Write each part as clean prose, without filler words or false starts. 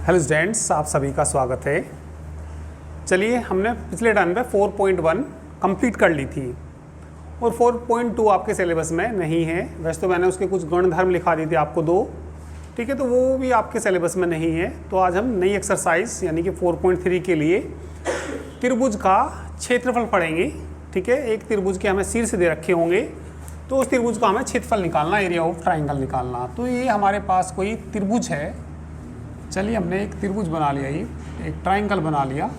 Hello students, आप सभी का स्वागत है। चलिए, हमने पिछले टाइम पे 4.1 कंप्लीट कर ली थी और 4.2 आपके सिलेबस में नहीं है। वैसे तो मैंने उसके कुछ गुणधर्म लिखा दी थी आपको दो, ठीक है, तो वो भी आपके सिलेबस में नहीं है। तो आज हम नई एक्सरसाइज यानी कि 4.3 के लिए त्रिभुज का क्षेत्रफल पढ़ेंगे। ठीक है, एक त्रिभुज के हमें शीर्ष दे रखे होंगे, तो उस त्रिभुज का हमें क्षेत्रफल निकालना, एरिया ऑफ ट्राइंगल निकालना। तो ये हमारे पास कोई त्रिभुज है। चलिए, हमने एक त्रिभुज बना लिया, ये एक ट्राइंगल बना लिया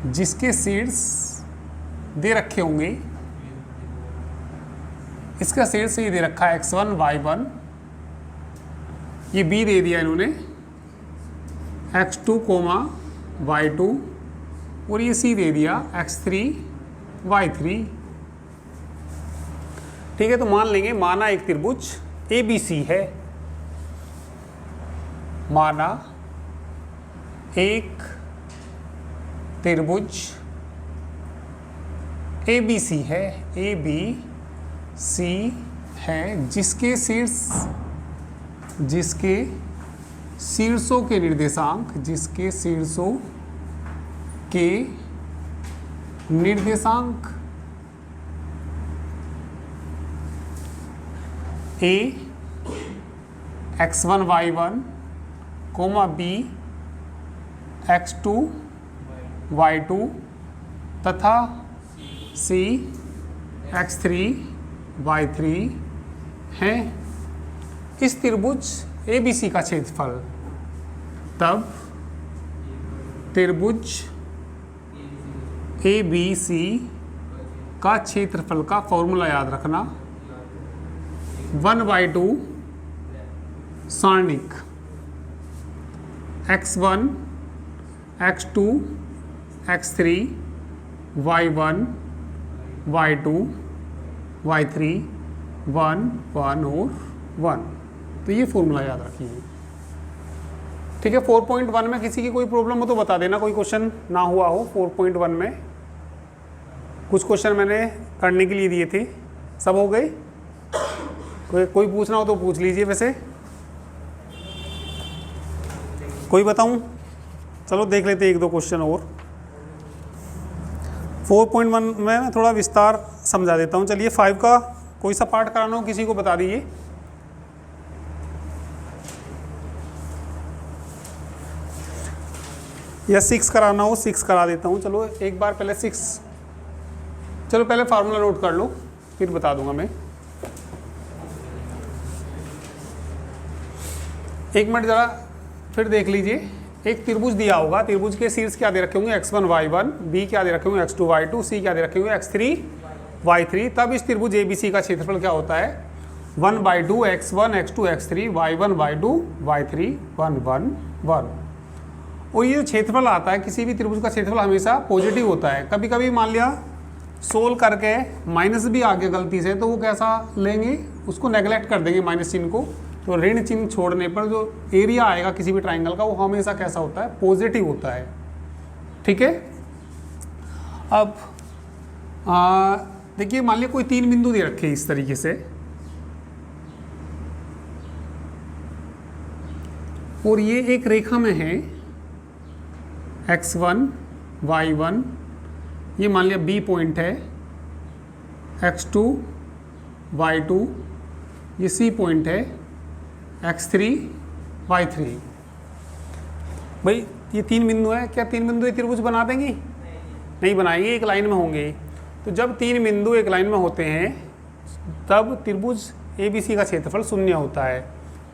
जिसके शीर्ष दे रखे होंगे। इसका शीर्ष ये दे रखा है x1 y1, ये b दे दिया इन्होंने x2, y2, और ये c दे दिया x3 y3। ठीक है, तो मान लेंगे, माना एक त्रिभुज ABC है, माना एक त्रिभुज ABC है, ABC है, जिसके शीर्षों के निर्देशांक, A x1 y1, B x2 y2 तथा C x3 y3 हैं। इस त्रिभुज ABC का क्षेत्रफल, तब त्रिभुज ABC का क्षेत्रफल का फॉर्मूला याद रखना, 1/2 सारणिक x1 x2 x3 y1 y2 y3 1 1 और 1। तो ये फॉर्मूला याद रखिए। ठीक है, 4.1 में किसी की कोई प्रॉब्लम हो तो बता देना, कोई क्वेश्चन ना हुआ हो। 4.1 में कुछ क्वेश्चन मैंने करने के लिए दिए थे, सब हो गए। कोई पूछना हो तो पूछ लीजिए। वैसे कोई बताऊं? चलो देख लेते हैं एक दो क्वेश्चन और। 4.1 में मैं थोड़ा विस्तार समझा देता हूं। चलिए, 5 का कोई सा पार्ट कराना हो किसी को बता दीजिए। या 6 कराना हो, 6 करा देता हूं। चलो एक बार पहले 6, चलो पहले फार्मूला नोट कर लो, फिर बता दूंगा मैं। एक मिनट जरा फिर देख लीजिए। एक त्रिभुज दिया होगा, त्रिभुज के शीर्ष क्या दे रखे होंगे, x1 y1, b क्या दे रखे होंगे x2 y2, c क्या दे रखे होंगे x3 y3। तब इस त्रिभुज ABC का क्षेत्रफल क्या होता है, 1/2 x1 x2 x3 y1 y2 y3 1 1 1। और ये जो क्षेत्रफल आता है, किसी भी त्रिभुज का क्षेत्रफल हमेशा पॉजिटिव होता है। कभी कभी मान लिया सोल्व करके माइनस भी आ गया गलती से, तो वो कैसा लेंगे, उसको नेगलेक्ट कर देंगे माइनस चिन्ह को। तो ऋण चिन्ह छोड़ने पर जो एरिया आएगा किसी भी ट्राइंगल का, वो हमेशा कैसा होता है, पॉजिटिव होता है। ठीक है, अब देखिए, मान लिया कोई 3 बिंदु दे रखे इस तरीके से, और ये एक रेखा में है x1 y1, ये मान लिया B पॉइंट है, x2 y2 ये C पॉइंट है, x3 y3। भाई ये 3 बिंदु है, क्या 3 बिंदु एक त्रिभुज बना देंगी? नहीं बनाएंगे, एक लाइन में होंगे। तो जब 3 बिंदु एक लाइन में होते हैं तब त्रिभुज ABC का क्षेत्रफल 0 होता है।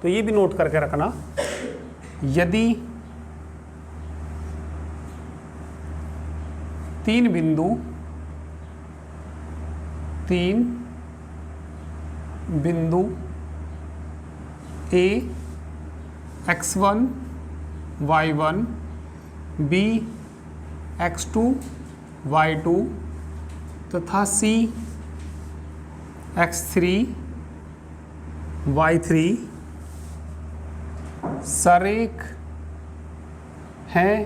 तो ये भी नोट करके रखना, यदि 3 बिंदु A x1 y1, B x2 y2 तथा C x3 y3 सरेख हैं,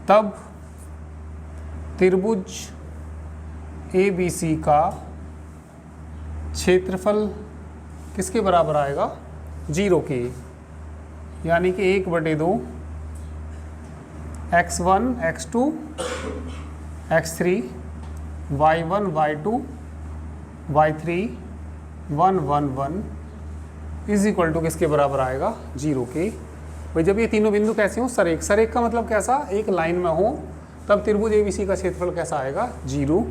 तब त्रिभुज ABC का क्षेत्रफल किसके बराबर आएगा, 0 के। यानी कि 1/2 x1 x2 x3 y1 y2 y3 1 1 1 is equal to किसके बराबर आएगा, 0 के। भाई जब ये तीनों बिंदु कैसे हों, सरेख। सरेख का मतलब कैसा, एक लाइन में हो, तब त्रिभुज ABC का क्षेत्रफल कैसा आएगा, 0।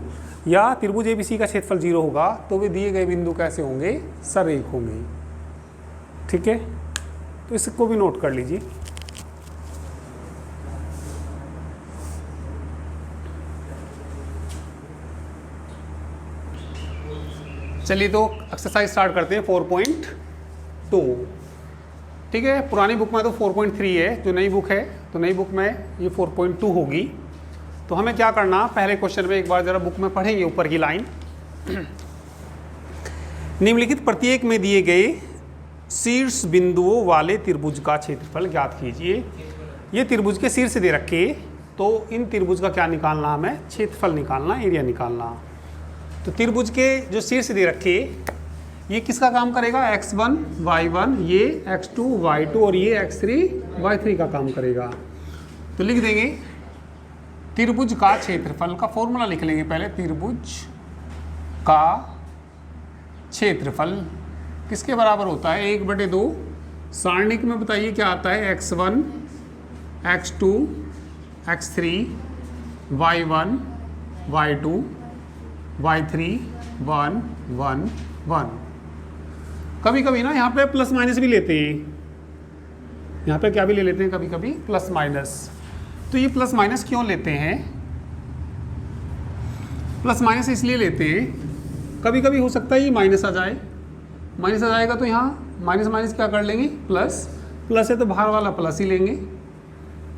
या त्रिभुज ABC का क्षेत्रफल 0 होगा तो वे दिए गए बिंदु कैसे होंगे, सरेख होंगे। ठीक है, तो इसको भी नोट कर लीजिए। चलिए तो एक्सरसाइज स्टार्ट करते हैं 4.2। ठीक है, पुरानी बुक में तो 4.3 है, जो नई बुक है तो नई बुक में ये 4.2 होगी। तो हमें क्या करना, पहले क्वेश्चन में एक बार जरा बुक में पढ़ेंगे ऊपर की लाइन। निम्नलिखित प्रत्येक में दिए गए शीर्ष बिंदुओं वाले त्रिभुज का क्षेत्रफल ज्ञात कीजिए। ये त्रिभुज के शीर्ष दे रखे, तो इन त्रिभुज का क्या निकालना, हमें क्षेत्रफल निकालना, एरिया निकालना। तो त्रिभुज के जो शीर्ष दे रखे, ये किसका काम करेगा, x1 y1, ये x2 y2 और ये x3 y3 का काम करेगा। तो लिख देंगे त्रिभुज का क्षेत्रफल का फॉर्मूला लिख लेंगे पहले। त्रिभुज का क्षेत्रफल किसके बराबर होता है, 1/2 सारणिक में बताइए क्या आता है, x1 x2 x3 y1 y2 y3 1 1 1। कभी कभी ना यहाँ पे प्लस माइनस भी लेते हैं, यहाँ पे क्या भी ले लेते हैं, कभी कभी प्लस माइनस। तो ये प्लस माइनस क्यों लेते हैं, प्लस माइनस इसलिए लेते हैं, कभी कभी हो सकता है ये माइनस आ जाए, माइनस आ जाएगा तो यहाँ माइनस माइनस क्या कर लेंगे, प्लस। प्लस है तो बाहर वाला प्लस ही लेंगे।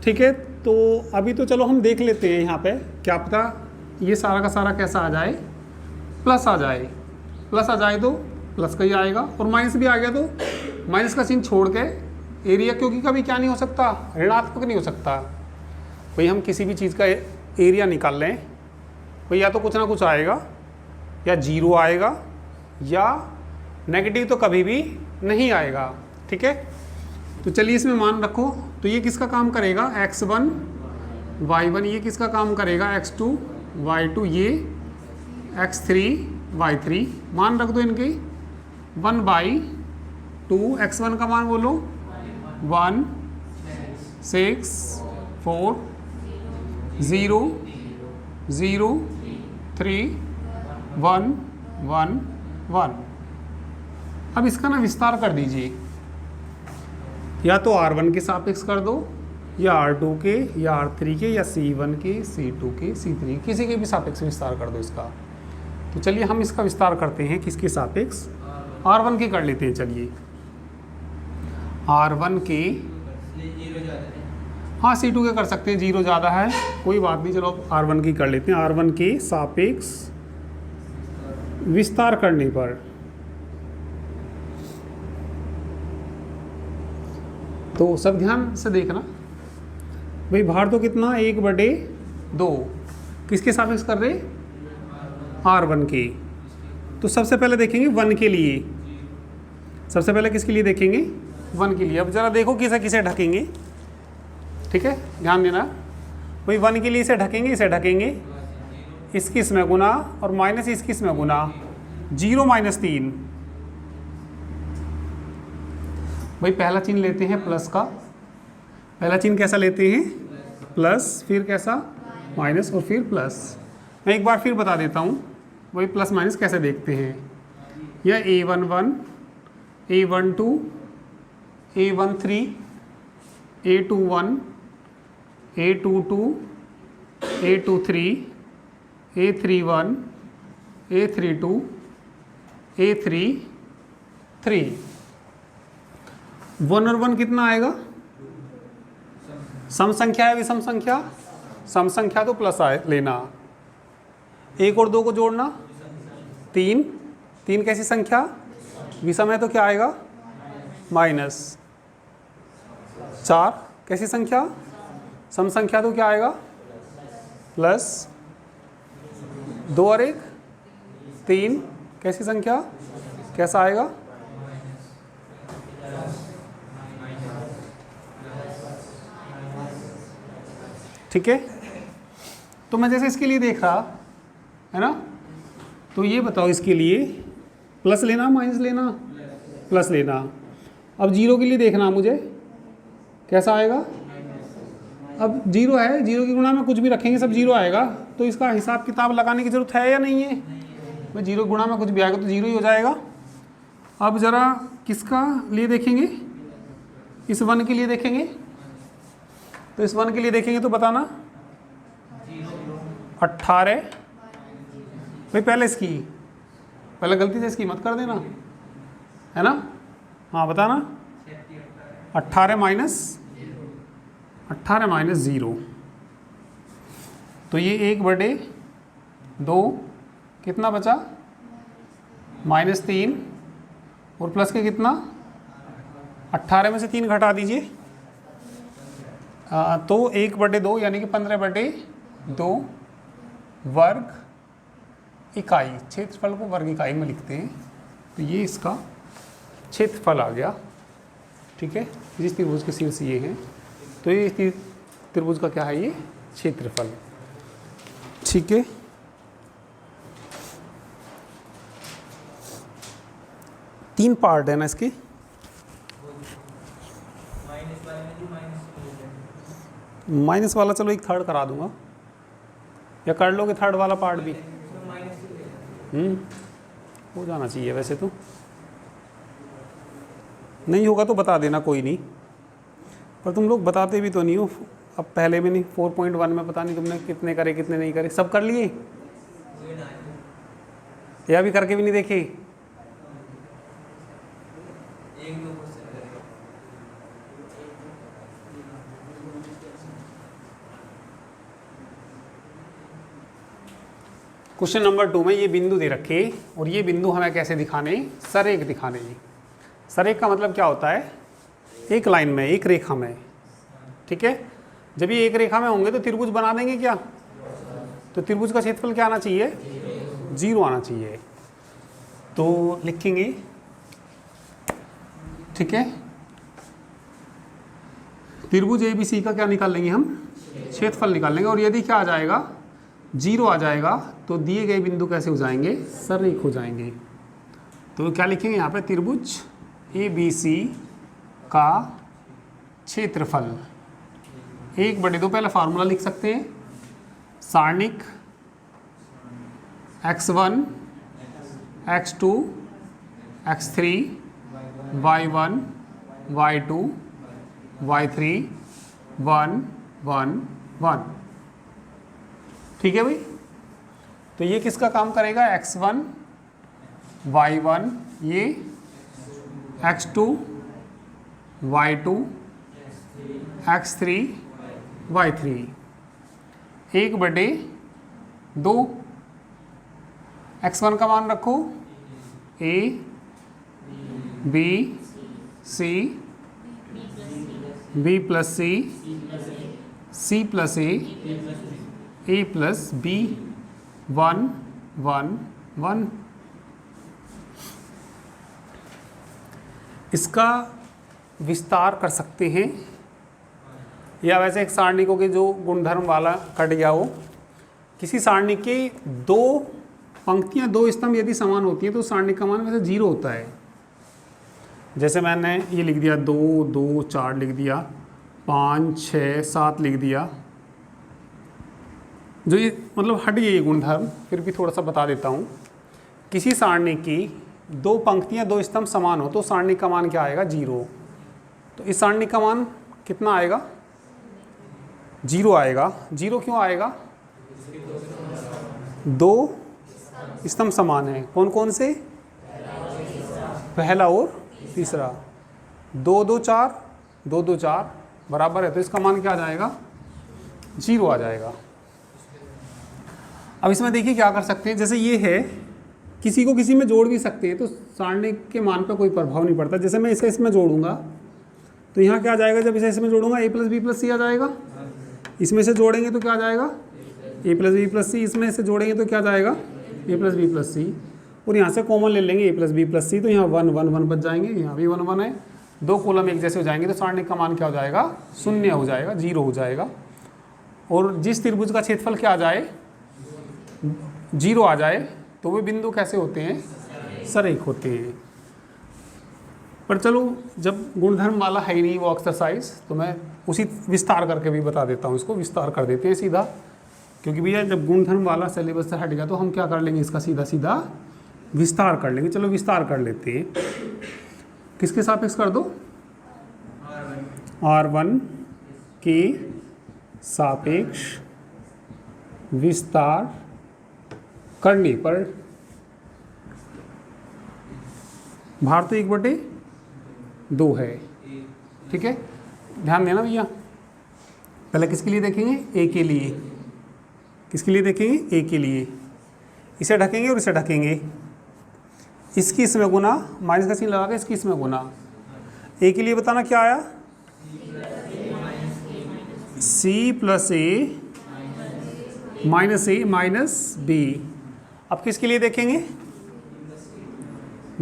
ठीक है, तो अभी तो चलो हम देख लेते हैं यहाँ पे, क्या पता ये सारा का सारा कैसा आ जाए, प्लस आ जाए। प्लस आ जाए तो प्लस का ही आएगा, और माइनस भी आ गया तो माइनस का चिन्ह छोड़ के एरिया, क्योंकि कभी क्या नहीं हो सकता, ऋणात्मक नहीं हो सकता। भाई हम किसी भी चीज़ का एरिया निकाल लें, भाई या तो कुछ ना कुछ आएगा, या 0 आएगा, या नेगेटिव तो कभी भी नहीं आएगा। ठीक है, तो चलिए इसमें मान रखो। तो ये किसका काम करेगा, x1 y1, ये किसका काम करेगा, x2 y2, ये x3 y3। मान रख दो इनके 1/2, x1 का मान बोलो 1 6 4 0 0 3 1 1 1। अब इसका ना विस्तार कर दीजिए, या तो R1 के सापेक्ष कर दो, या R2 के, या R3 के, या C1 के, C2 के, C3, किसी के भी सापेक्ष विस्तार कर दो इसका। तो चलिए हम इसका विस्तार करते हैं, किसके सापेक्ष, R1 के कर लेते हैं। चलिए R1 के, हाँ C2 के कर सकते हैं, 0 ज़्यादा है, कोई बात नहीं, चलो R1 की कर लेते हैं। R1 के सापेक्ष विस्तार करने पर तो सब ध्यान से देखना भाई, भार तो कितना, 1/2, किसके सापेक्ष कर रहे, R1 के। तो सबसे पहले देखेंगे 1 के लिए, सबसे पहले किसके लिए देखेंगे, 1 के लिए। अब जरा देखो किसे किसे ढकेंगे, ठीक है, ध्यान देना भाई। 1 के लिए इसे ढकेंगे, इसे ढकेंगे, इसकी इसमें गुना, और माइनस इसकी इसमें गुना, 0 -3। भाई पहला चिन्ह लेते हैं प्लस का, पहला चिन्ह कैसा लेते हैं, प्लस, फिर कैसा, माइनस, और फिर प्लस। मैं एक बार फिर बता देता हूँ वही प्लस माइनस कैसे देखते हैं। यह A11 A12 A13 A21 A22 A23 A31 A32 A33। 1 और 1 कितना आएगा, सम संख्या है, विषम संख्या, सम संख्या तो प्लस आए लेना। 1 और 2 को जोड़ना, 3, 3 कैसी संख्या, विषम है तो क्या आएगा, माइनस। 4 कैसी संख्या, सम संख्या तो क्या आएगा, प्लस। 2 और 1 3 कैसी संख्या, कैसा आएगा, ठीक है। तो मैं जैसे इसके लिए देख रहा है ना, तो ये बताओ इसके लिए प्लस लेना माइनस लेना, प्लस लेना। अब जीरो के लिए देखना मुझे कैसा आएगा। अब जीरो है, जीरो की गुणा में कुछ भी रखेंगे सब जीरो आएगा, तो इसका हिसाब किताब लगाने की जरूरत है या नहीं है। भाई जीरो गुणा में कुछ भी आएगा तो जीरो ही हो जाएगा। अब ज़रा किसका लिए देखेंगे, इस वन के लिए देखेंगे। तो इस वन के लिए देखेंगे तो बताना 18। भाई पहले इसकी, पहले गलती से इसकी मत कर देना, है ना। हाँ बताना 18 माइनस 0। तो ये 1/2 कितना बचा -3 और प्लस के कितना 18 में से 3 घटा दीजिए, तो 1/2 यानी कि 15/2 वर्ग इकाई। क्षेत्रफल को वर्ग इकाई में लिखते हैं, तो ये इसका क्षेत्रफल आ गया। ठीक है, जिस त्रिभुज के शीर्ष ये हैं, तो ये त्रिभुज का क्या है, ये क्षेत्रफल। ठीक है, तीन पार्ट है ना इसके। माइनस वाला चलो एक थर्ड करा दूंगा, या कर लोगे थर्ड वाला पार्ट भी। हो जाना चाहिए वैसे तो, नहीं होगा तो बता देना, कोई नहीं। पर तुम लोग बताते भी तो नहीं हो। अब पहले में नहीं 4.1 में पता नहीं तुमने कितने करे कितने नहीं करे, सब कर लिए या भी करके भी नहीं देखे। क्वेश्चन नंबर 2 में ये बिंदु दे रखे और ये बिंदु हमें कैसे दिखाने, सरेख दिखाने। सरेख का मतलब क्या होता है, एक लाइन में, एक रेखा में। ठीक है, जब ये एक रेखा में होंगे तो त्रिभुज बना देंगे क्या, तो त्रिभुज का क्षेत्रफल क्या आना चाहिए, 0 आना चाहिए। तो लिखेंगे, ठीक है, त्रिभुज ABC का क्या निकाल लेंगे हम, क्षेत्रफल निकाल लेंगे। और यदि क्या आ जाएगा, 0 आ जाएगा, तो दिए गए बिंदु कैसे हो जाएंगे, सरेख हो जाएंगे। तो क्या लिखेंगे यहाँ पे, त्रिभुज ABC का क्षेत्रफल 1/2, पहले फार्मूला लिख सकते हैं, सारणिक x1 x2 x3 y1 y2 y3 1 1 1। ठीक है भाई, तो ये किसका काम करेगा, x1 y1, ये x2 y2 x3 y3, 1/2। x1 का मान रखो a b c b plus c c plus a plus b 1 1 1। इसका विस्तार कर सकते हैं, या वैसे एक सारणिकों के जो गुणधर्म वाला कट गया हो, किसी सारणी के 2 पंक्तियां 2 स्तंभ यदि समान होती हैं तो सारणी का मान वैसे 0 होता है। जैसे मैंने ये लिख दिया 2 2 4 लिख दिया, 5 6 7 लिख दिया, जो ये मतलब हट गया ये गुणधर्म, फिर भी थोड़ा सा बता देता हूँ। किसी सारणी की 2 पंक्तियां 2 स्तंभ समान हो तो सारणी का मान क्या आएगा, 0। तो इस सारणी का मान कितना आएगा, 0 आएगा। 0 क्यों आएगा, 2 स्तंभ समान है, कौन कौन से, पहला और तीसरा, 2 2 4 2 2 4 बराबर है, तो इसका मान क्या आ जाएगा, 0 आ जाएगा। अब इसमें देखिए क्या कर सकते हैं, जैसे ये है, किसी को किसी में जोड़ भी सकते हैं, तो सारणी के मान पर कोई प्रभाव नहीं पड़ता। जैसे मैं इसे इसमें जोड़ूंगा तो यहाँ क्या आ जाएगा, जब इसे इसमें जोड़ूंगा a + b + c आ जाएगा। इसमें से जोड़ेंगे तो क्या आ जाएगा, a + b + c। इसमें से जोड़ेंगे तो क्या आ जाएगा, a + b + c। और यहाँ से कॉमन ले लेंगे a + b + c, तो यहाँ 1 1 1 बच जाएंगे, यहाँ भी 1 1 है, 2 कॉलम एक जैसे हो जाएंगे, तो सारणी का मान क्या हो जाएगा, 0 हो जाएगा, 0 हो जाएगा। और जिस त्रिभुज का क्षेत्रफल क्या आ जाए, 0 आ जाए, तो वे बिंदु कैसे होते हैं, सरेख होते हैं। पर चलो जब गुणधर्म वाला है ही नहीं वो एक्सरसाइज, तो मैं उसी विस्तार करके भी बता देता हूँ, इसको विस्तार कर देते हैं सीधा, क्योंकि भैया जब गुणधर्म वाला सिलेबस से हटेगा तो हम क्या कर लेंगे, इसका सीधा सीधा विस्तार कर लेंगे। चलो विस्तार कर लेते हैं। किसके सापेक्ष कर दो, R1 के सापेक्ष विस्तार करने पर भार तो 1/2 है। ठीक है, ध्यान देना भैया। पहले किसके लिए देखेंगे, ए के लिए। किसके लिए देखेंगे, ए के लिए। इसे ढकेंगे और इसे ढकेंगे, इसकी इसमें गुना, माइनस का चिन्ह लगा के इसकी इसमें गुना। ए के लिए बताना क्या आया, C प्लस ए माइनस ए माइनस बी। अब किसके लिए देखेंगे,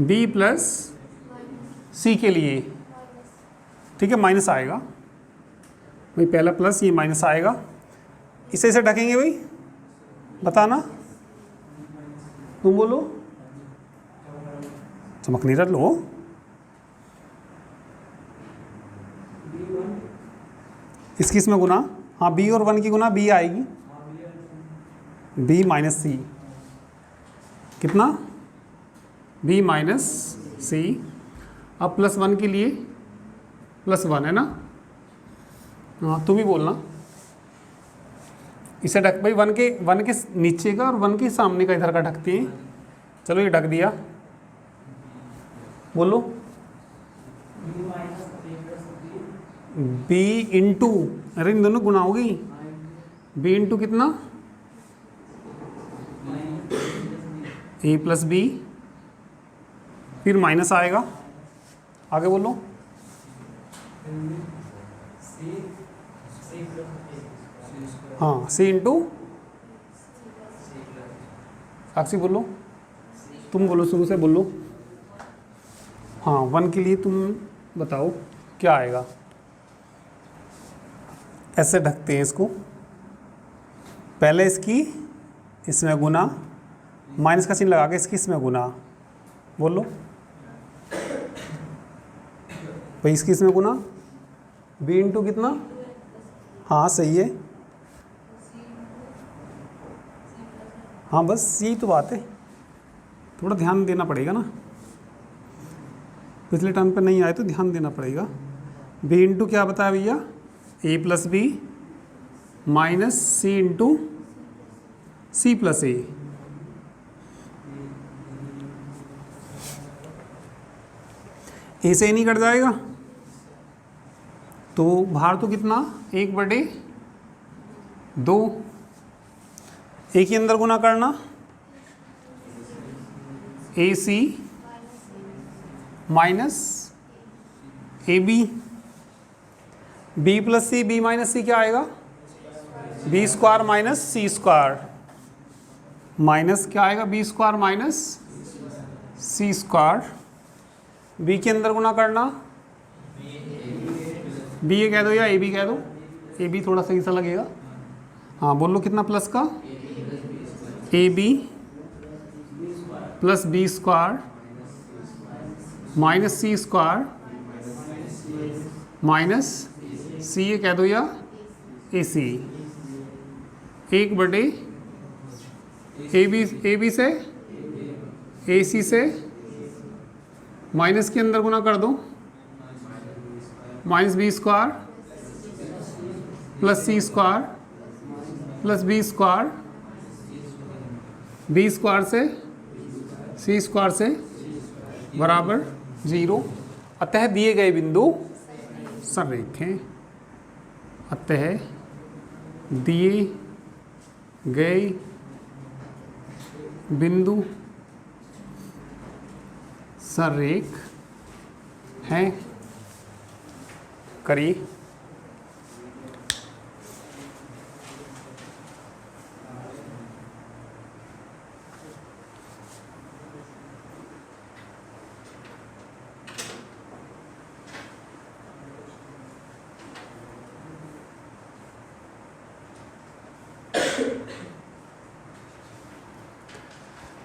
B प्लस C के लिए। ठीक है, माइनस आएगा भाई, पहला प्लस ये माइनस आएगा, इसे ढकेंगे भाई, बताना, तुम बोलो, चमक नहीं रहा लो। इसकी इसमें गुना, हाँ B और 1 की गुना B आएगी, B माइनस C, कितना, B माइनस C। अब प्लस 1 के लिए +1 है ना, हाँ तुम ही बोलना। इसे ढक भाई, 1 के नीचे का और 1 के सामने का इधर का ढकते हैं। चलो ये ढक दिया, बोलो, B इंटू, अरे इन दोनों गुना होगी, B इंटू कितना, A प्लस B, फिर माइनस आएगा, आगे बोलो, हाँ C इंटू, साक्षी बोलो, तुम बोलो, शुरू से बोलो, हाँ 1 के लिए तुम बताओ क्या आएगा। ऐसे ढकते हैं इसको, पहले इसकी इसमें गुना, माइनस का चिन्ह लगा के इसकी इसमें गुना, बोलो भाई, इसकी इसमें गुना, B इंटू कितना, हाँ सही है, हाँ बस यही तो बात है, थोड़ा ध्यान देना पड़ेगा ना, पिछले टर्म पे नहीं आए तो ध्यान देना पड़ेगा। B इंटू क्या बताया भैया, A plus B minus C into C plus A। A से नहीं कट जाएगा, तो भार तो कितना, 1/2। A के अंदर गुना करना, AC minus AB, B plus C, B minus C क्या आएगा, B square minus C square, minus क्या आएगा, B square minus C square. B के अंदर गुना करना, B ए कह दो या AB कह दो, AB थोड़ा सही सा लगेगा, हाँ बोलो कितना प्लस का, AB plus B square minus C square minus C ए कह दो या AC, 1/, AB से AC से माइनस के अंदर गुना कर दो, minus B square plus C square plus B square, B square से C स्क्वायर से बराबर 0। अतः दिए गए बिंदु संरेख हैं, अतः दिए गए बिंदु संरेख हैं। करिए,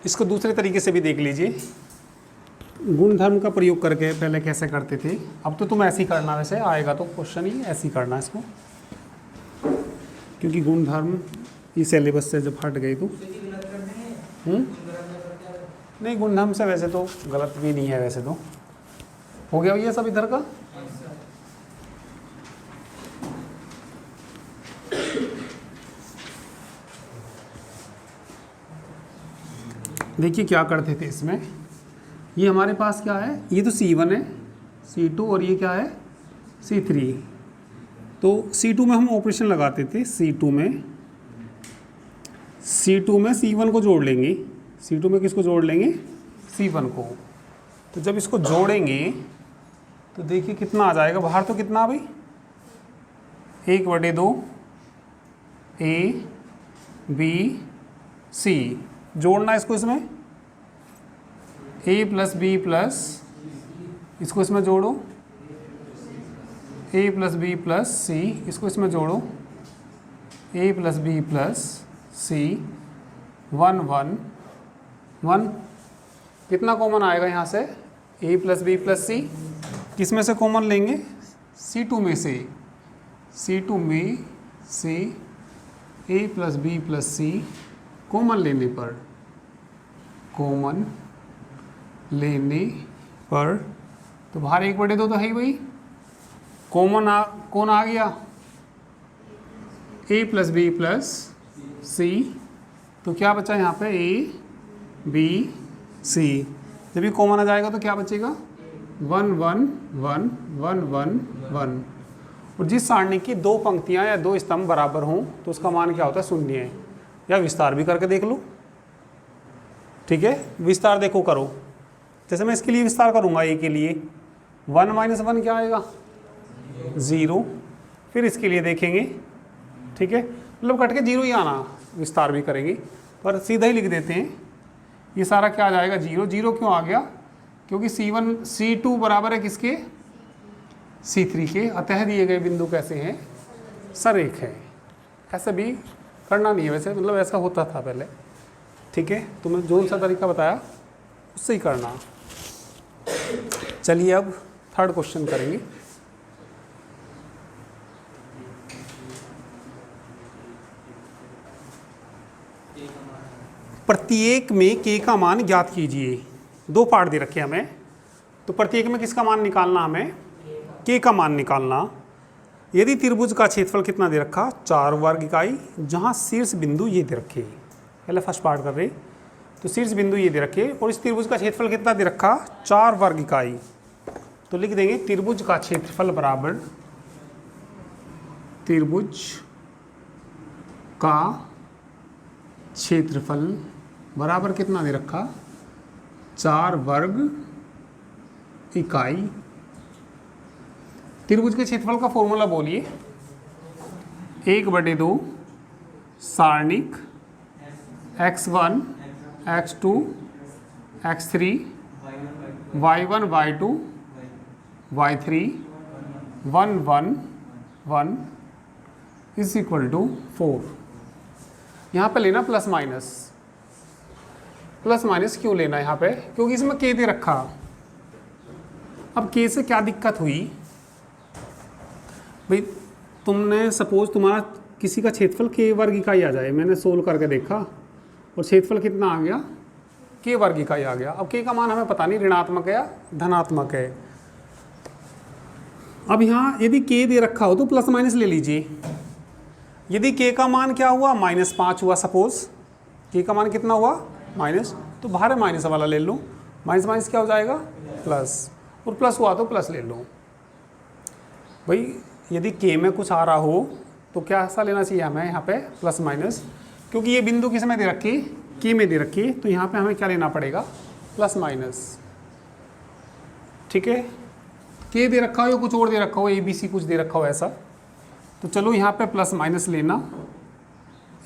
इसको दूसरे तरीके से भी देख लीजिए, गुणधर्म का प्रयोग करके पहले कैसे करते थे। अब तो तुम ऐसे ही करना, वैसे आएगा तो क्वेश्चन ही ऐसे ही करना इसको, क्योंकि गुणधर्म इस सिलेबस से जब हट गई तो नहीं, गुणधर्म से वैसे तो गलत भी नहीं है, वैसे तो हो गया ये सब इधर का। देखिए क्या करते थे इसमें, ये हमारे पास क्या है, ये तो C1 है, C2 और ये क्या है C3। तो C2 में हम ऑपरेशन लगाते थे, C2 में C1 को जोड़ लेंगे, C2 में किसको जोड़ लेंगे, C1 को। तो जब इसको जोड़ेंगे तो देखिए कितना आ जाएगा बाहर, तो कितना भाई 1/2 A B C, जोड़ना इसको इसमें A प्लस B प्लस, इसको इसमें जोड़ो A plus B plus C, इसको इसमें जोड़ो A plus B plus C, 1 1 1, कितना कॉमन आएगा यहाँ से, A plus B plus C, किस में से कॉमन लेंगे, C2 में से, C2 में से A plus B plus C common लेने पर, कॉमन लेने पर तो बाहर 1/2 तो है ही भाई, कॉमन कौन आ गया, A plus B plus C, तो क्या बचा यहाँ पे A B C, जब ये कॉमन आ जाएगा तो क्या बचेगा 1 1 1 1 1 1, और जिस सारणी की दो पंक्तियाँ या दो स्तंभ बराबर हों तो उसका मान क्या होता है, शून्य है। या विस्तार भी करके देख लो, ठीक है, विस्तार देखो करो, जैसे मैं इसके लिए विस्तार करूँगा, ए के लिए 1 - 1 क्या आएगा 0, फिर इसके लिए देखेंगे, ठीक है, मतलब कट के 0 ही आना, विस्तार भी करेंगे, पर सीधा ही लिख देते हैं, ये सारा क्या आ जाएगा 0 0 क्यों आ गया, क्योंकि C2 बराबर है किसके, C3 के, अतः दिए गए बिंदु कैसे हैं, सरेख है। ऐसा भी करना नहीं है वैसे, मतलब ऐसा होता था पहले, ठीक है, तो मैं जो सा तरीका बताया उससे ही करना। चलिए अब थर्ड क्वेश्चन करेंगे। प्रत्येक में k का मान ज्ञात कीजिए। दो पार्ट दे रखे हमें, तो प्रत्येक में किसका मान निकालना, हमें k का मान निकालना। यदि त्रिभुज का क्षेत्रफल कितना दे रखा, 4 वर्ग इकाई, जहाँ शीर्ष बिंदु ये दे रखे, पहले फर्स्ट पार्ट कर रहे, तो शीर्ष बिंदु ये दे रखे, और इस त्रिभुज का क्षेत्रफल कितना दे रखा 4 वर्ग इकाई, तो लिख देंगे त्रिभुज का क्षेत्रफल बराबर, त्रिभुज का क्षेत्रफल बराबर कितना दे रखा 4 वर्ग इकाई। त्रिभुज के क्षेत्रफल का फॉर्मूला बोलिए, 1/2 सारणिक x1 x2 x3 y1 y2 y3 1 1 1 is equal to 4। यहाँ पे लेना प्लस माइनस क्यों लेना यहाँ पे, क्योंकि इसमें k दे रखा। अब k से क्या दिक्कत हुई भाई, तुमने सपोज तुम्हारा किसी का क्षेत्रफल k वर्ग इकाई आ जाए, मैंने सोल्व करके देखा और क्षेत्रफल कितना आ गया k वर्ग इकाई आ गया। अब k का मान हमें पता नहीं ऋणात्मक है या धनात्मक है। अब यहाँ यदि k दे रखा हो तो प्लस माइनस ले लीजिए। यदि k का मान क्या हुआ -5 हुआ, सपोज k का मान कितना हुआ माइनस, तो बाहर है माइनस वाला ले लो, माइनस माइनस क्या हो जाएगा प्लस, और प्लस हुआ तो प्लस ले लो। भाई यदि k में कुछ आ रहा हो तो क्या ऐसा लेना चाहिए हमें यहाँ पे प्लस माइनस, क्योंकि ये बिंदु किस में दे रखी, k में दे रखी, तो यहाँ पे हमें क्या लेना पड़ेगा प्लस माइनस, ठीक है। k दे रखा हो या कुछ और दे रखा हो, ABC कुछ दे रखा हो ऐसा, तो चलो यहाँ पे प्लस माइनस लेना,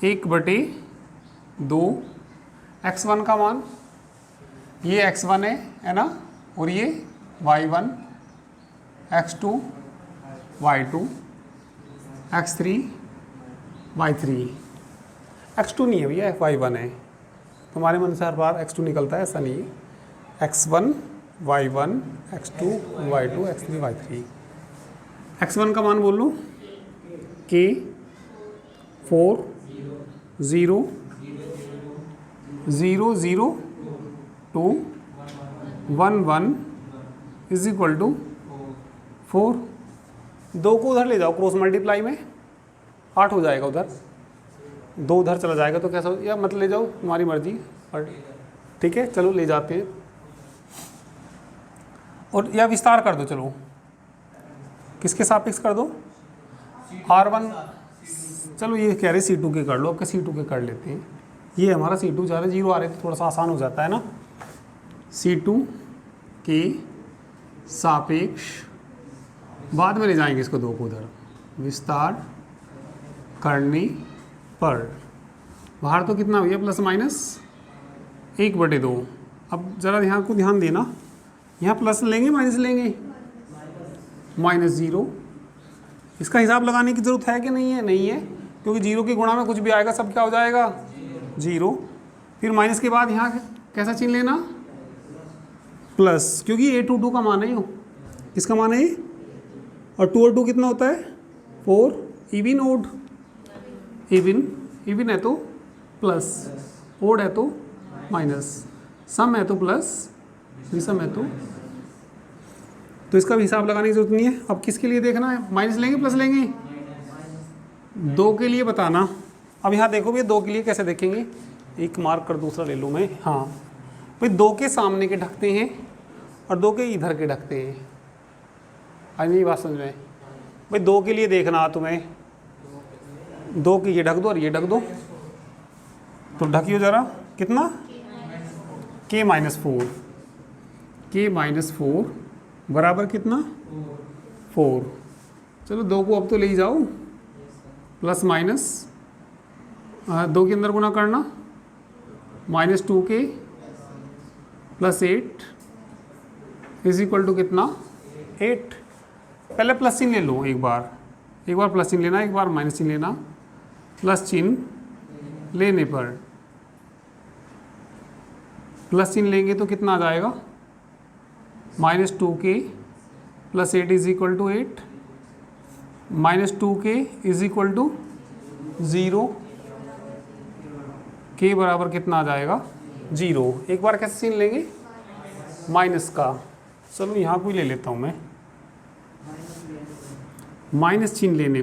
1/2 x1 का मान, ये x1 है ना, और ये y1 x2 y2 x3 y3, x2 नहीं है भैया y1 है, तुम्हारे मन से हर बार x2 निकलता है, ऐसा नहीं है। x1 y1 x2 y2 x3 y3। x1 का मान बोल लो k 4 0 0 0 2 1 1 इज इक्वल टू 4। 2 को उधर ले जाओ क्रॉस मल्टीप्लाई में, 8 हो जाएगा उधर, 2 उधर चला जाएगा तो कैसा हो, या मत ले जाओ तुम्हारी मर्जी, और ठीक है चलो ले जाते हैं। और या विस्तार कर दो, चलो किसके सापेक्ष कर दो, R1, चलो ये कह रहे C2 के कर लो, आपके C2 के कर लेते हैं। ये हमारा C2 ज़्यादा 0 आ रहे तो थोड़ा सा आसान हो जाता है ना। C2 के सापेक्ष, बाद में ले जाएंगे इसको 2 को उधर, विस्तार करने पर बाहर तो कितना भैया प्लस माइनस 1/2। अब ज़रा यहाँ को ध्यान देना, यहाँ प्लस लेंगे माइनस लेंगे, -0। इसका हिसाब लगाने की ज़रूरत है कि नहीं है, नहीं है, क्योंकि 0 की गुणा में कुछ भी आएगा सब क्या हो जाएगा 0। फिर माइनस के बाद यहाँ कैसा चिन्ह लेना, प्लस, क्योंकि a 2 का मान है, यो किसका मान है, और 2 और 2 कितना होता है 4, इविन ओड, इविन है तो प्लस, ओड है तो माइनस, सम है तो प्लस, विषम है तो इसका भी हिसाब लगाने की जरूरत नहीं है। अब किसके लिए देखना है, माइनस लेंगे प्लस लेंगे, 2 के लिए बताना। अब यहाँ देखो भैया 2 के लिए कैसे देखेंगे, एक मार्क कर दूसरा ले लूँ मैं, हाँ भाई 2 के सामने के ढकते हैं और 2 के इधर के ढकते हैं। आज मेरी बात समझ में भाई, 2 के लिए देखना तुम्हें, 2 की ये ढक दो और ये ढक दो, तो ढकियो जरा कितना, k - 4 बराबर कितना 4। चलो 2 को अब तो ले ही जाओ, प्लस माइनस 2 के अंदर गुना करना, -2k + 8 इज इक्वल टू कितना 8। पहले प्लस चिन्ह ले लो, एक बार प्लस चिन्ह लेना, एक बार माइनस चिन्ह लेना। प्लस चिन्ह लेने पर, प्लस चिन्ह लेंगे तो कितना आ जाएगा, -2k + 8 is equal to 8, -2k is equal to 0, k बराबर कितना आ जाएगा 0। एक बार कैसे चिन्ह लेंगे, माइनस का, चलो यहाँ कोई ले लेता हूँ मैं, माइनस चिन्ह लेने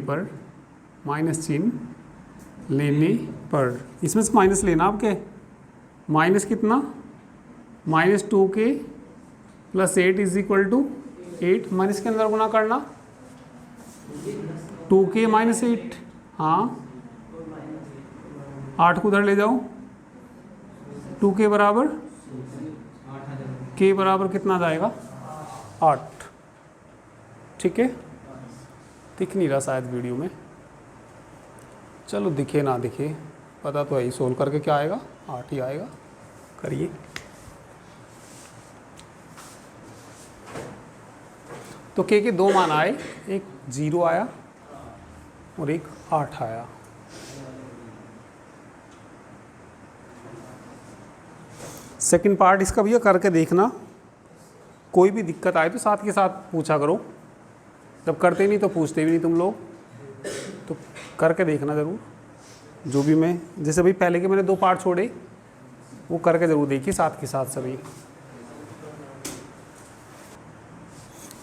पर, इसमें से माइनस लेना आपके, माइनस कितना, -2k + 8 is equal to 8, minus के अंदर गुना करना, 2k - 8, हाँ 8 को उधर ले जाओ, 2k बराबर, k बराबर कितना आ जाएगा 8। ठीक है, दिख नहीं रहा शायद वीडियो में, चलो दिखे ना दिखे, पता तो है ही, सोल्व करके क्या आएगा 8 ही आएगा। करिए, तो k के 2 मान आए, एक 0 आया और एक 8 आया। सेकंड पार्ट इसका भैया करके देखना, कोई भी दिक्कत आए तो साथ के साथ पूछा करो, जब करते नहीं तो पूछते भी नहीं तुम लोग, तो करके देखना ज़रूर। जो भी मैं, जैसे भाई पहले के मैंने 2 पार्ट छोड़े, वो करके ज़रूर देखिए साथ के साथ सभी।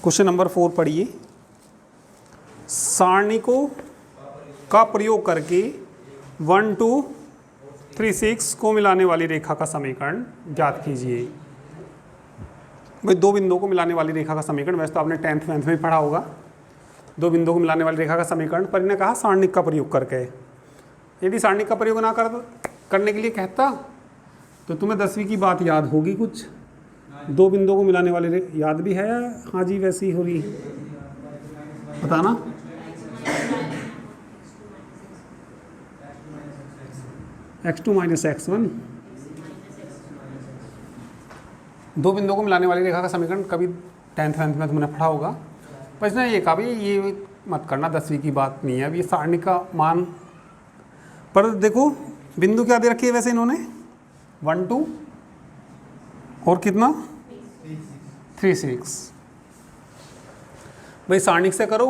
क्वेश्चन नंबर 4 पढ़िए, सारणिकों का प्रयोग करके 1 2 3 6 को मिलाने वाली रेखा का समीकरण ज्ञात कीजिए। भाई 2 बिंदुओं को मिलाने वाली रेखा का समीकरण, वैसे तो आपने 10th 11th में पढ़ा होगा, 2 बिंदुओं को मिलाने वाली रेखा का समीकरण, पर इन्हें कहा सारणिक का प्रयोग करके। यदि सारणिक का प्रयोग ना करने के लिए कहता तो तुम्हें 10वीं की बात याद होगी कुछ, 2 बिंदुओं को मिलाने वाले, याद भी है, हाँ जी वैसी हो रही, बताना। x2 - x1, 2 बिंदुओं को मिलाने वाली रेखा का समीकरण कभी 10th 11th में तुमने पढ़ा होगा, पर इसने ये कहा भाई ये मत करना, 10वीं की बात नहीं है, अब ये सारणी का मान। पर देखो बिंदु क्या दे रखी है वैसे इन्होंने, 1 2 और कितना 3 6। भाई सारणिक से करो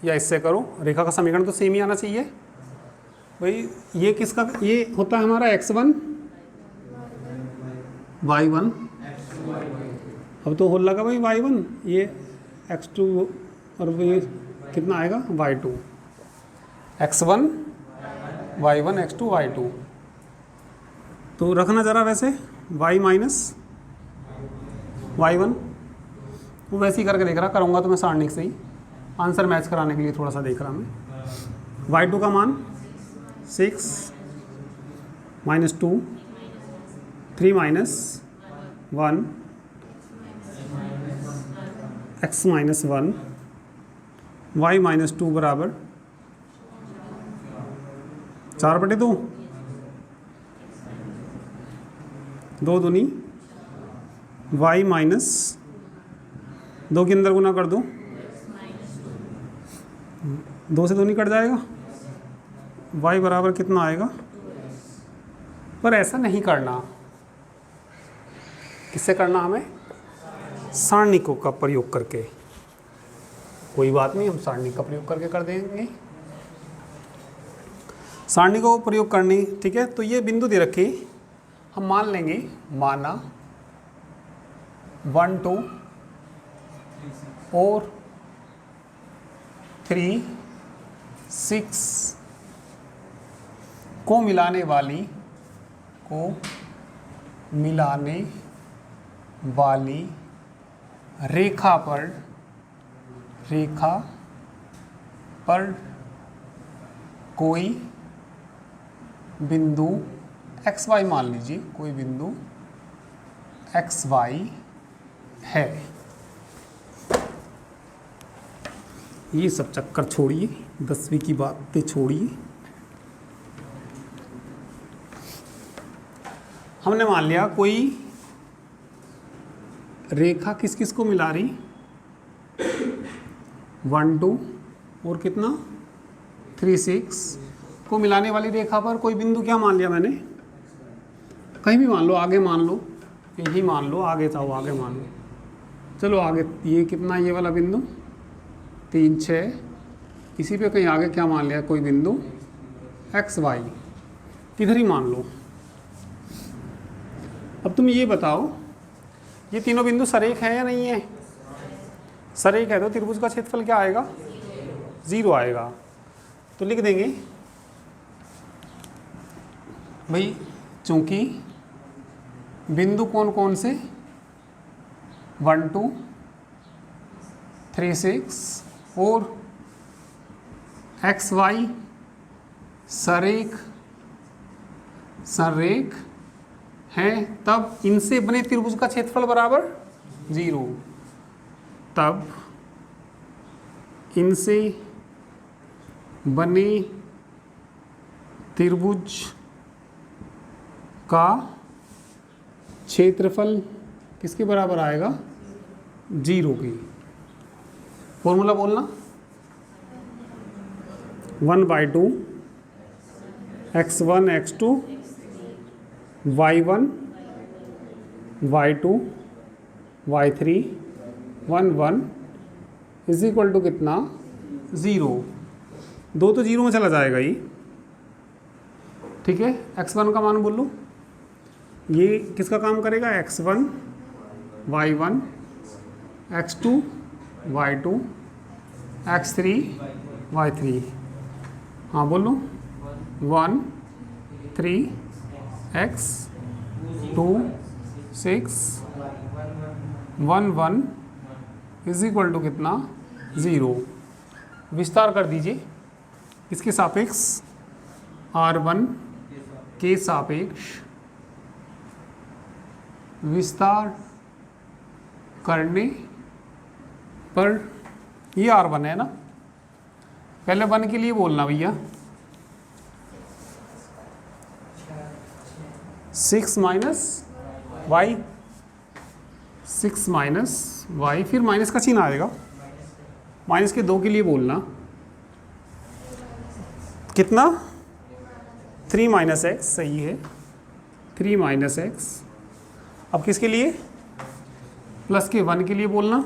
या इससे करो, रेखा का समीकरण तो सेम ही आना चाहिए। भाई ये किसका, ये होता है हमारा x1 y1, अब तो हो लगा भाई y1, ये x2 और ये कितना आएगा y2, x1 y1 x2 y2। तो रखना ज़रा वैसे y माइनस y1, वो वैसे ही करके देख रहा, करूँगा तो मैं सारणिक से ही आंसर मैच कराने के लिए थोड़ा सा देख रहा मैं। y2 का मान 6 minus 2 3 minus 1 x minus 1 y minus 2 बराबर 4/2, 2 दूनी y माइनस 2 के अंदर गुना कर दो, 2 से 2 नहीं कट जाएगा, y बराबर कितना आएगा। पर ऐसा नहीं करना, किससे करना हमें, सारणिकों का प्रयोग करके। कोई बात नहीं, हम सारणिक का प्रयोग करके कर देंगे। सारणिकों का प्रयोग करनी, ठीक है। तो ये बिंदु दे रखी, हम मान लेंगे, माना 1 2 और 3 6 को मिलाने वाली रेखा पर कोई बिंदु xy मान लीजिए, कोई बिंदु xy है। ये सब चक्कर छोड़िए, 10वीं की बातें छोड़िए। हमने मान लिया कोई रेखा किस किस को मिला रही, 1 2 और कितना 3 6 को मिलाने वाली रेखा पर कोई बिंदु, क्या मान लिया मैंने, कहीं भी मान लो, आगे मान लो, यही मान लो, आगे था वो, आगे मान लो, चलो आगे, ये कितना, ये वाला बिंदु 3 6, इसी पे कहीं आगे क्या मान लिया, कोई बिंदु xy, किधर ही मान लो। अब तुम ये बताओ, ये तीनों बिंदु सरेख है या नहीं है, सरेख है तो त्रिभुज का क्षेत्रफल क्या आएगा, 0 आएगा। तो लिख देंगे भाई, चूंकि बिंदु कौन कौन से, 1 2 3 6 और xy सरेख हैं, तब इनसे बने त्रिभुज का क्षेत्रफल बराबर 0। तब इनसे बने त्रिभुज का क्षेत्रफल किसके बराबर आएगा, 0 की। फॉर्मूला बोलना, 1/2 x1 x2 y1 y2 y3 1 1 is equal to कितना, 0। 2 तो 0 में चला जाएगा ये, ठीक है। x1 का मान बोल लो, ये किसका काम करेगा, x1 y1 x2 y2 x3 y3, हाँ बोलो, 1 3 x 2 6 1 1 इज इक्वल टू कितना, 0। विस्तार कर दीजिए, इसके सापेक्ष r1 के सापेक्ष विस्तार करने पर, ये r1 है ना, पहले 1 के लिए बोलना भैया, 6 माइनस वाई, 6 माइनस वाई, फिर माइनस का चिन्ह आएगा, माइनस के 2 के लिए बोलना, कितना, 3 माइनस एक्स, सही है, 3 माइनस एक्स। अब किसके लिए? प्लस के 1 के लिए बोलना।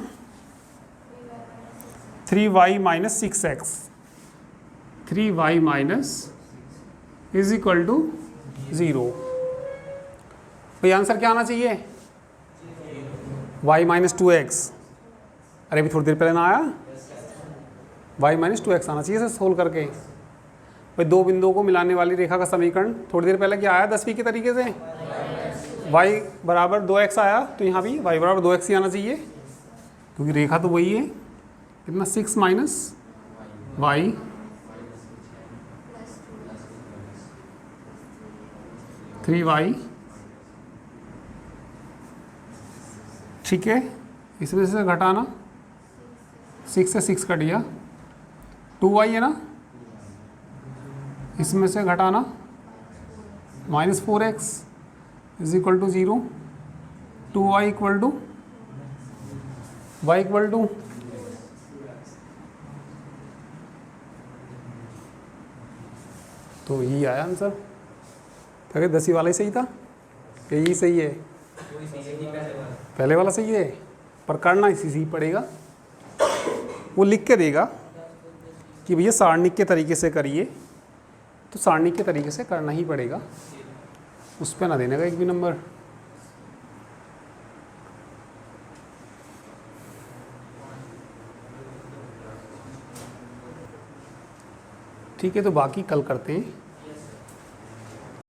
3y minus 6x, 3y minus is equal to 0। भाई आंसर क्या आना चाहिए? y minus 2x। अरे अभी थोड़ी देर पहले ना आया? y माइनस 2x आना चाहिए इसे सोल्व करके। भाई दो बिंदुओं को मिलाने वाली रेखा का समीकरण थोड़ी देर पहले क्या आया 10वीं के तरीके से? y बराबर 2x आया, तो यहाँ भी y बराबर 2x ही आना चाहिए, क्योंकि रेखा तो वही है। कितना? 6 माइनस y, थ्री वाई, ठीक है। इसमें से घटाना, 6 से 6 कट गया, 2y है ना, इसमें से घटाना minus 4x is equal to 0, 2y equal to y equal to तो यही आया आंसर। क्या 10वीं वाला ही सही था? यही सही है? पहले वाला सही है, पर करना इसी से ही पड़ेगा। वो लिख के देगा कि भैया सारणी के तरीके से करिए, तो सारणी के तरीके से करना ही पड़ेगा, उस पर ना देने का एक भी नंबर। ठीक है, तो बाकी कल करते हैं।